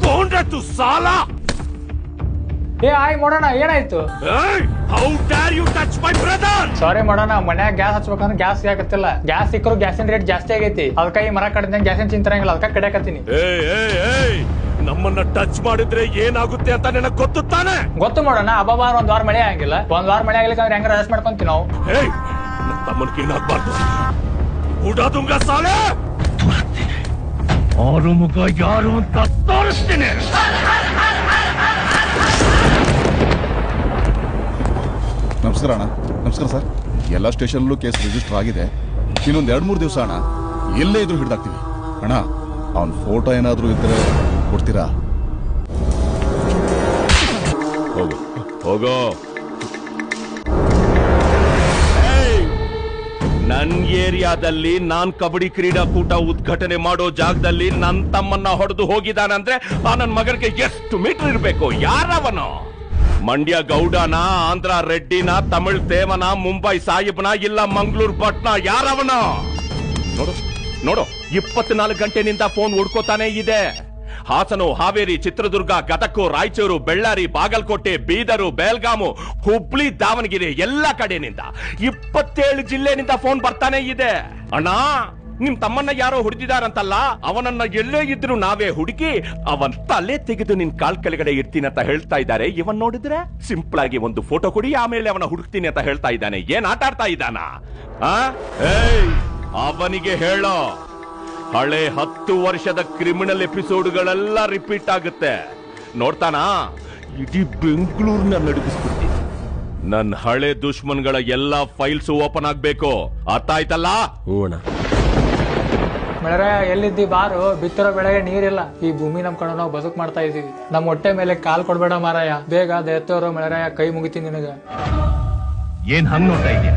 ತಗೊಂಡ್ರು ಸಾಲ. ಆಯ್ ಮಾಡೋಣ, ಏನಾಯ್ತು? How dare you touch my brother? ಸಾರಿ ಮಾಡೋಣ, ಮನ್ಯಾಗ ಗ್ಯಾಸ್ ಹಚ್ಬೇಕಂದ್ರೆ ಗ್ಯಾಸ್ ಸಿಗತ್ತಿಲ್ಲ. ಗ್ಯಾಸ್ ಸಿಕ್ಕರು ಗ್ಯಾಸಿನ ರೇಟ್ ಜಾಸ್ತಿ ಆಗೈತಿ. ಅದಕ್ಕ ಈ ಮರ ಕಡ್ದಂಗೆ ಗ್ಯಾಸಿನ ಚಿಂತರಂಗಿಲ್ಲ, ಅದಕ್ಕ ಕಡಿಯಾಕತ್ತೀನಿ. ನಮ್ಮನ್ನ ಟಚ್ ಮಾಡಿದ್ರೆ ಏನಾಗುತ್ತೆ ಅಂತ ನಿನಗೆ ಗೊತ್ತು ತಾನೆ? ಗೊತ್ತು ಮಾಡೋಣ. ಅಬ್ಬಾಬಾರ್ ಒಂದ್ ವಾರ ಮಳೆ ಆಗಿಲ್ಲ. ಒಂದ್ ವಾರ ಮಳೆ ಆಗ್ಲಿಕ್ಕೆ ಹೆಂಗಾರ ಅರೆಸ್ಟ್ ಮಾಡ್ಕೊಂತೀವಿ ನಾವು. ತಮ್ಮನ್ಗೆ ಏನಾಗ್ಬಾರ್ದು. ಉಡಾದುಂಗ ಸಾಲೆ ಆರು ಮುಗ ಯಾರು ಅಂತ ತೋರಿಸ್ತೀನಿ. ನಮಸ್ಕಾರ ಅಣ್ಣ. ನಮಸ್ಕಾರ ಸರ್. ಎಲ್ಲ ಸ್ಟೇಷನ್ಲೂ ಕೇಸ್ ರಿಜಿಸ್ಟರ್ ಆಗಿದೆ. ಇನ್ನೊಂದು 2-3 ದಿವಸ ಅಣ್ಣ ಎಲ್ಲೇ ಇದ್ರು ಹಿಡ್ದಾಕ್ತೀವಿ ಅಣ್ಣ. ಅವನ್ ಫೋಟೋ ಏನಾದ್ರೂ ಇದ್ರೆ ಕೊಡ್ತೀರಾ? ಹೋಗೋ ಹೋಗೋ. ನನ್ ಏರಿಯಾದಲ್ಲಿ ನಾನ್ ಕಬಡ್ಡಿ ಕ್ರೀಡಾಕೂಟ ಉದ್ಘಾಟನೆ ಮಾಡೋ ಜಾಗದಲ್ಲಿ ನನ್ ತಮ್ಮನ್ನ ಹೊಡೆದು ಹೋಗಿದಾನಂದ್ರೆ ಆ ನನ್ ಮಗನಿಗೆ ಎಷ್ಟು ಮೀಟರ್ ಇರ್ಬೇಕು? ಯಾರವನು? ಮಂಡ್ಯ ಗೌಡನ, ಆಂಧ್ರ ರೆಡ್ಡಿನ, ತಮಿಳ್ ತೇವನ, ಮುಂಬೈ ಸಾಹಿಬ್ನ, ಇಲ್ಲ ಮಂಗಳೂರು ಭಟ್ನ? ಯಾರವನ? ನೋಡು ನೋಡು, 24 ಗಂಟೆನಿಂದ ಫೋನ್ ಹುಡ್ಕೋತಾನೆ ಇದೆ. ಹಾಸನ, ಹಾವೇರಿ, ಚಿತ್ರದುರ್ಗ, ಗದಗ, ರಾಯಚೂರು, ಬೆಳ್ಳಾರಿ, ಬಾಗಲಕೋಟೆ, ಬೀದರು, ಬೆಳಗಾಮು, ಹುಬ್ಳಿ, ದಾವಣಗೆರೆ ಎಲ್ಲ ಕಡೆನಿಂದ 27 ಜಿಲ್ಲೆನಿಂದ ಫೋನ್ ಬರ್ತಾನೆ ಇದೆ. ಅಣ್ಣ, ನಿಮ್ ತಮ್ಮನ್ನ ಯಾರೋ ಹುಡುಗಿದಾರಂತಲ್ಲ, ಅವನನ್ನ ಎಲ್ಲೇ ಇದ್ರು ನಾವೇ ಹುಡುಕಿ ಅವನ್ ತಲೆ ತೆಗೆದು ನಿನ್ ಕಾಲ್ ಕೆಳಗಡೆ ಇರ್ತೀನಿ ಅಂತ ಹೇಳ್ತಾ ಇದ್ದಾರೆ. ಇವನ್ ನೋಡಿದ್ರೆ ಸಿಂಪಲ್ ಆಗಿ ಒಂದು ಫೋಟೋ ಕೊಡಿ, ಆಮೇಲೆ ಅವನ ಹುಡುಕ್ತೀನಿ ಅಂತ ಹೇಳ್ತಾ ಇದ್ದಾನೆ. ಏನ್ ಆಟ ಆಡ್ತಾ ಇದ್ದಾನ? ಅವನಿಗೆ ಹೇಳೋ, ಹಳೆ 10 ವರ್ಷದ ಕ್ರಿಮಿನಲ್ ಎಪಿಸೋಡ್ಗಳೆಲ್ಲ ರಿಪೀಟ್ ಆಗುತ್ತೆ. ನೋಡ್ತಾನ? ಇಡೀ ಬೆಂಗಳೂರಿನ ನಡುಗಿಸ್ಬಿಡ್ತೀನಿ. ನನ್ನ ಹಳೆ ದುಶ್ಮನ್ಗಳ ಎಲ್ಲಾ ಫೈಲ್ಸ್ ಓಪನ್ ಆಗ್ಬೇಕು. ಅರ್ಥ ಆಯ್ತಲ್ಲ? ಹೂಣ. ಮಳೆರಾಯ ಎಲ್ಲಿದ್ದಿ? ಬಾರು. ಬಿತ್ತಿರೋ ಬೆಳೆಗೆ ನೀರಿಲ್ಲ. ಈ ಭೂಮಿ ನಮ್ ಕಡೆ ನಾವು ಬದುಕು ಮಾಡ್ತಾ ಇದೀವಿ. ನಮ್ ಹೊಟ್ಟೆ ಮೇಲೆ ಕಾಲ್ ಕೊಡ್ಬೇಡ ಮಾರಾಯ. ಬೇಗ ದೆತ್ತೋರು ಮಳೆರಾಯ, ಕೈ ಮುಗಿತೀನಿ ನಿನಗ. ಏನ್ ಹಂಗ್ ನೋಡ್ತಾ ಇದೀಯ?